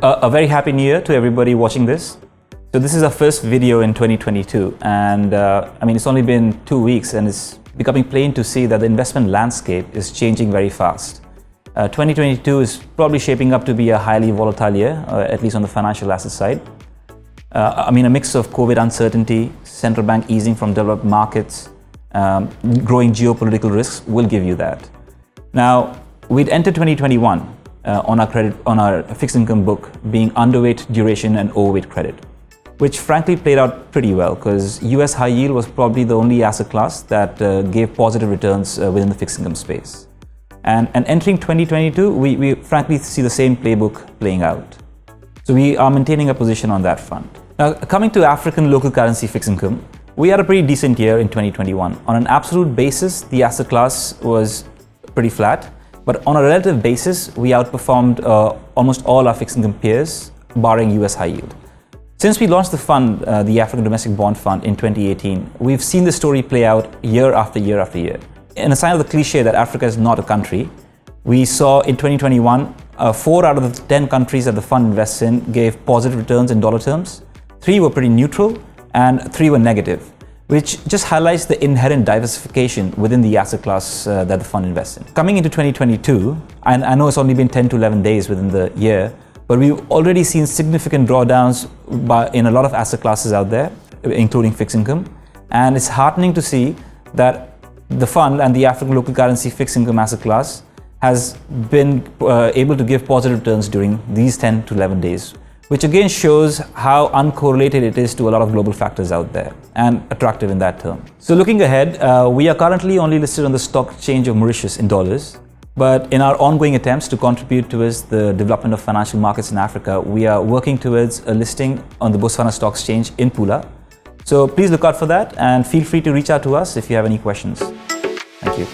A very happy new year to everybody watching this. So this is our first video in 2022, and it's only been 2 weeks and it's becoming plain to see that the investment landscape is changing very fast. 2022 is probably shaping up to be a highly volatile year, at least on the financial asset side. A mix of COVID uncertainty, central bank easing from developed markets, growing geopolitical risks will give you that. Now, we'd entered 2021 on our fixed income book being underweight duration and overweight credit, which frankly played out pretty well because US high yield was probably the only asset class that gave positive returns within the fixed income space. And entering 2022, we frankly see the same playbook playing out. So we are maintaining a position on that front. Now, coming to African local currency fixed income, we had a pretty decent year in 2021. On an absolute basis, the asset class was pretty flat, but on a relative basis, we outperformed almost all our fixed income peers, barring US high yield. Since we launched the fund, the African Domestic Bond Fund in 2018, we've seen the story play out year after year after year. In a sign of the cliche that Africa is not a country, we saw in 2021, 4 out of the 10 countries that the fund invests in gave positive returns in dollar terms, 3 were pretty neutral, and 3 were negative, which just highlights the inherent diversification within the asset class that the fund invests in. Coming into 2022, and I know it's only been 10 to 11 days within the year, but we've already seen significant drawdowns in a lot of asset classes out there, including fixed income, and it's heartening to see that the fund and the African local currency fixed income asset class has been able to give positive returns during these 10 to 11 days, which again shows how uncorrelated it is to a lot of global factors out there and attractive in that term. So looking ahead, we are currently only listed on the stock exchange of Mauritius in dollars, but in our ongoing attempts to contribute towards the development of financial markets in Africa, we are working towards a listing on the Botswana Stock Exchange in Pula. So please look out for that and feel free to reach out to us if you have any questions. Thank you.